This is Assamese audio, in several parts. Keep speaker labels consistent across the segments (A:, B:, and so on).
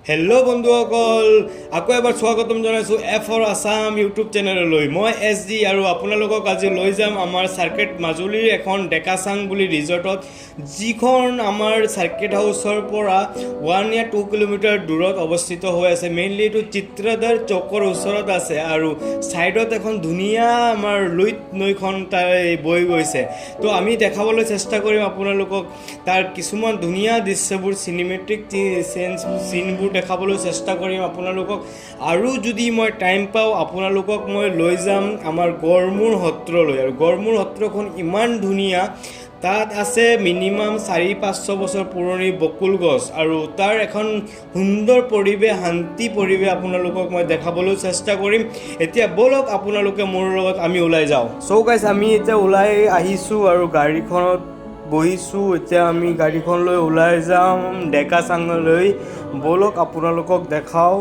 A: হেল্ল' বন্ধুসকল, আকৌ এবাৰ স্বাগতম জনাইছোঁ ফৰ আছাম ইউটিউব চেনেললৈ। মই SD আৰু আপোনালোকক আজি লৈ যাম আমাৰ চাৰ্কেট মাজুলীৰ এখন ডেকাচাং বুলি ৰিজৰ্টত, যিখন আমাৰ চাৰ্কেট হাউচৰ পৰা 1 या 2 কিলোমিটাৰ দূৰত অৱস্থিত হৈ আছে। মেইনলি এইটো চিত্ৰদাৰ চকৰ ওচৰত আছে আৰু ছাইডত এখন ধুনীয়া আমাৰ লুইত নৈখন তাই বৈ গৈছে। তো আমি দেখাবলৈ চেষ্টা কৰিম আপোনালোকক তাৰ কিছুমান ধুনীয়া দৃশ্যবোৰ, চিনেমেটিক চিনবোৰ দেখাবলৈ চেষ্টা কৰিম আপোনালোকক। আৰু যদি মই টাইম পাওঁ আপোনালোকক মই লৈ যাম আমাৰ গড়মূৰ সত্ৰলৈ। আৰু গড়মূৰ সত্ৰখন ইমান ধুনীয়া, তাত আছে মিনিমাম 400-500 বছৰ পুৰণি বকুল গছ আৰু তাৰ এখন সুন্দৰ পৰিৱেশ, শান্তি পৰিৱেশ আপোনালোকক মই দেখাবলৈ চেষ্টা কৰিম। এতিয়া ব'লক আপোনালোকে মোৰ লগত আমি ওলাই যাওঁ। চ' গাইছ, আমি এতিয়া ওলাই আহিছোঁ আৰু গাড়ীখনত বহিছোঁ। এতিয়া আমি গাড়ীখন লৈ ওলাই যাম ডেকাচাঙলৈ। ব'লক আপোনালোকক দেখাওঁ।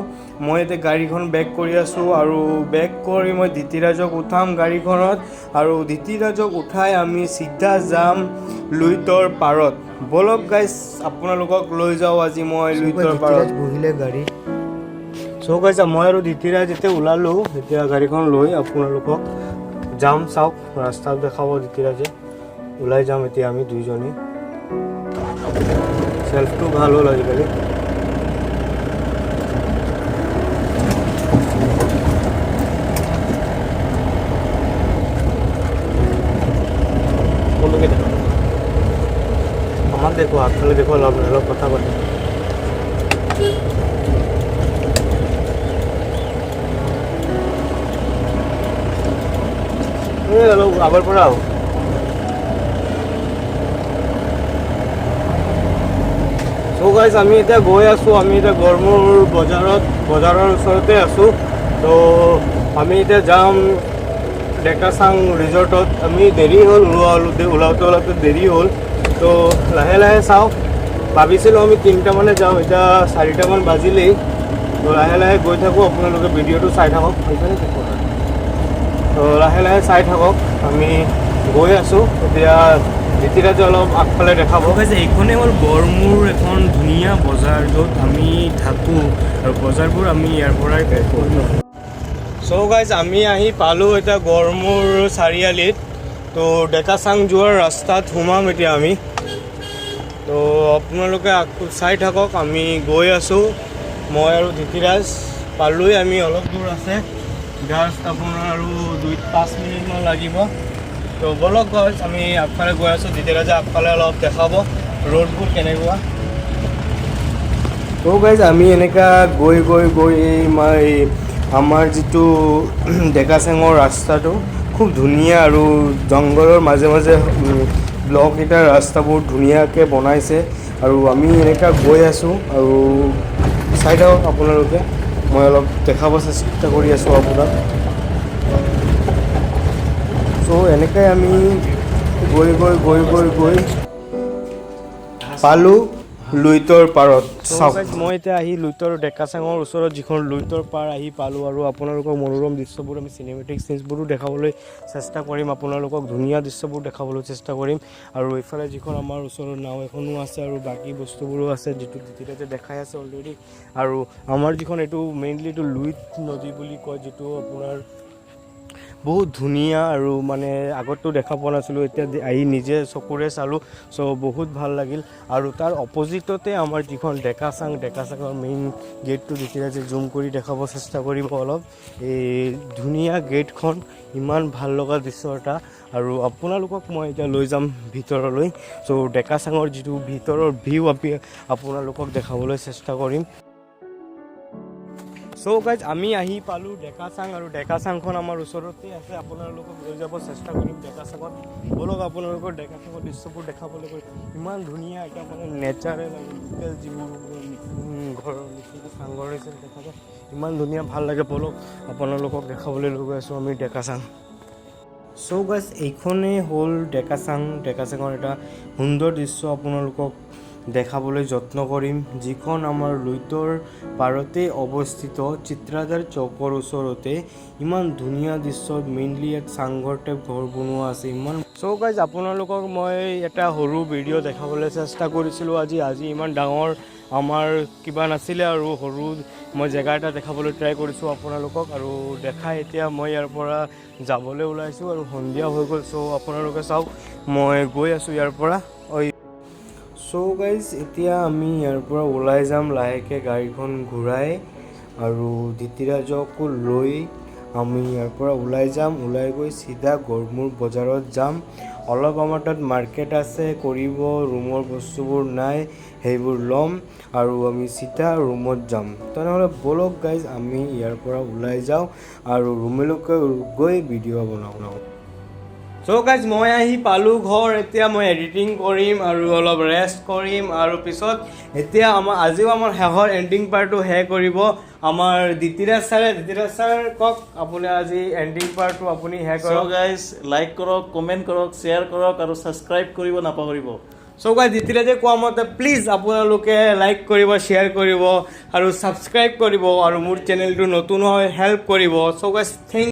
A: মই এতিয়া গাড়ীখন বেক কৰি আছোঁ আৰু বেক কৰি মই ধীতিৰাজক উঠাম গাড়ীখনত, আৰু ধীতিৰাজক উঠাই আমি চিধা যাম লুইতৰ পাৰত। ব'লক গাইছ, আপোনালোকক লৈ যাওঁ আজি মই লুইতৰ পাৰত। বহিলে গাড়ী। চ' গাইছ, মই আৰু ধীতিৰাজ এতিয়া ওলালোঁ এতিয়া গাড়ীখন লৈ। আপোনালোকক যাম, চাওক ৰাস্তাত দেখাব ধীতিৰাজে। ওলাই যাম এতিয়া আমি দুইজনী। চেল্ফটো ভাল হ'ল আজিকালি। আমার দেখো, আগফালে দেখো, অলপ কথা পাতি। অলপ আগৰ পৰা আহোঁ। চ' গাইজ, আমি এতিয়া গৈ আছোঁ। আমি এতিয়া গড়মূৰ বজাৰৰ ওচৰতে আছোঁ। তো আমি এতিয়া যাম ডেকাচাং ৰিজৰ্টত। আমি দেৰি হ'ল, ওলাওঁতে দেৰি হ'ল। তো লাহে লাহে চাওঁ। ভাবিছিলোঁ আমি 3টামানে যাওঁ, এতিয়া 4টামান বাজিলেই। তো লাহে লাহে গৈ থাকোঁ, আপোনালোকে ভিডিঅ'টো চাই থাকক। তো লাহে লাহে চাই থাকক, আমি গৈ আছোঁ। এতিয়া ধীতিৰাজে অলপ আগফালে দেখাব। এইখনেই হ'ল গড়মূৰ এখন ধুনীয়া বজাৰ, য'ত আমি থাকোঁ আৰু বজাৰবোৰ আমি ইয়াৰ পৰাই কৰোঁ। চ' গাইজ, আমি আহি পালোঁ এতিয়া গড়মূৰ চাৰিআলিত। তো ডেকাচাং যোৱাৰ ৰাস্তাত সোমাম এতিয়া আমি। তো আপোনালোকে চাই থাকক, আমি গৈ আছোঁ। মই আৰু ধীতিৰাজ পালোঁৱেই, আমি অলপ দূৰ আছে, জাষ্ট আপোনাৰ আৰু 2-5 মিনিটমান লাগিব। তো ব'লক গাইজ, আমি আগফালে গৈ আছোঁ। ধীতিৰাজে আগফালে অলপ দেখাব ৰোডবোৰ কেনেকুৱা। তো গাইজ, আমি এনেকুৱা গৈ আমাৰ যিটো ডেকাচাঙৰ ৰাস্তাটো খুব ধুনীয়া আৰু জংঘলৰ মাজে মাজে ব্লক এটাৰ ৰাস্তাবোৰ ধুনীয়াকৈ বনাইছে। আৰু আমি এনেকুৱা গৈ আছোঁ আৰু চাই থাকক আপোনালোকে। মই অলপ দেখাব চেষ্টা কৰি আছোঁ আপোনাক। চ' এনেকৈ আমি গৈ পালোঁ লুইতৰ পাৰত। চাওক, মই এতিয়া আহি লুইতৰ ডেকাচাঙৰ ওচৰত যিখন লুইতৰ পাৰ আহি পালোঁ, আৰু আপোনালোকৰ মনোৰম দৃশ্যবোৰ, আমি চিনেমেটিক চিনছবোৰো দেখাবলৈ চেষ্টা কৰিম। আপোনালোকক ধুনীয়া দৃশ্যবোৰ দেখাবলৈ চেষ্টা কৰিম। আৰু এইফালে যিখন আমাৰ ওচৰত নাও এখনো আছে আৰু বাকী বস্তুবোৰো আছে, যিটো ধীতিৰাজে দেখাই আছে অলৰেডি। আৰু আমাৰ যিখন এইটো মেইনলি এইটো লুইত নদী বুলি কয়, যিটো আপোনাৰ বহুত ধুনীয়া আৰু মানে আগততো দেখা পোৱা নাছিলোঁ, এতিয়া আহি নিজে চকুৰে চালোঁ। চ' বহুত ভাল লাগিল। আৰু তাৰ অপজিটতে আমাৰ যিখন ডেকাচাঙৰ মেইন গেটটো ধীতিৰাজে জুম কৰি দেখাব চেষ্টা কৰিব অলপ। এই ধুনীয়া গেটখন, ইমান ভাল লগা দৃশ্য এটা। আৰু আপোনালোকক মই এতিয়া লৈ যাম ভিতৰলৈ। চ' ডেকাচাঙৰ যিটো ভিতৰৰ ভিউ আপোনালোকক দেখাবলৈ চেষ্টা কৰিম। চ' গাইজ, আমি আহি পালোঁ ডেকাচাং, আৰু ডেকাচাংখন আমাৰ ওচৰতে আছে। আপোনালোকক লৈ যাব চেষ্টা কৰিম ডেকাচাঙত। ব'লক আপোনালোকৰ ডেকাচাঙৰ দৃশ্যবোৰ দেখাবলৈ গৈ ইমান ধুনীয়া এটা মানে নেচাৰেল আৰু লোকেল যিবোৰ ঘৰৰ নিচিনা চাংঘৰ নিচিনা দেখা যায়, ইমান ধুনীয়া ভাল লাগে। ব'লক আপোনালোকক দেখাবলৈ লৈ গৈ আছোঁ আমি ডেকাচাং। চ' গাইজ, এইখনেই হ'ল ডেকাচাঙৰ এটা সুন্দৰ দৃশ্য আপোনালোকক দেখাবলৈ যত্ন কৰিম, যিখন আমাৰ লুইতৰ পাৰতে অৱস্থিত চিত্ৰাধাৰ চৌকৰ ওচৰতে ইমান ধুনীয়া দৃশ্যত মেইনলি ইয়াত চাংঘৰ টাইপ ঘৰ বনোৱা আছে ইমান। চ' গাইজ আপোনালোকক মই এটা সৰু ভিডিঅ' দেখাবলৈ চেষ্টা কৰিছিলোঁ আজি ইমান ডাঙৰ আমাৰ কিবা নাছিলে আৰু সৰু মই জেগা এটা দেখাবলৈ ট্ৰাই কৰিছোঁ আপোনালোকক আৰু দেখাই এতিয়া মই ইয়াৰ পৰা যাবলৈ ওলাইছোঁ আৰু সন্ধিয়া হৈ গ'ল। চ' আপোনালোকে চাওক মই গৈ আছোঁ ইয়াৰ পৰা। চ' গাইজ এতিয়া আমি ইয়াৰ পৰা ওলাই যাম লাহেকৈ গাড়ীখন ঘূৰাই আৰু ধিতিৰাজকো লৈ আমি ইয়াৰ পৰা ওলাই যাম। ওলাই গৈ চিধা গড়মূৰ বজাৰত যাম। অলপ আমাৰ তাত মাৰ্কেট আছে কৰিব, ৰুমৰ বস্তুবোৰ নাই সেইবোৰ ল'ম আৰু আমি চিধা ৰুমত যাম। তেনেহ'লে ব'লক গাইজ আমি ইয়াৰ পৰা ওলাই যাওঁ আৰু ৰুমলৈকে গৈ ভিডিঅ' বনাওঁ। চ' গাইজ মই আহি পালোঁ ঘৰ। এতিয়া মই এডিটিং কৰিম আৰু অলপ ৰেষ্ট কৰিম আৰু পিছত এতিয়া আজিও আমাৰ শেষৰ এণ্ডিং পাৰ্টটো শেষ কৰিব আমাৰ ধিতিৰাজ ছাৰ কওক আপুনি আজি এণ্ডিং পাৰ্টটো আপুনি শেষ কৰক।
B: গাইজ লাইক কৰক, কমেণ্ট কৰক, শ্বেয়াৰ কৰক আৰু ছাবস্ক্ৰাইব কৰিব নাপাহৰিব।
A: চ' গাইজ ধিতিৰাজে কোৱা মতে প্লিজ আপোনালোকে লাইক কৰিব, শ্বেয়াৰ কৰিব আৰু ছাবস্ক্ৰাইব কৰিব আৰু মোৰ চেনেলটো নতুন হয় হেল্প কৰিব। চ' গাইজ থেংক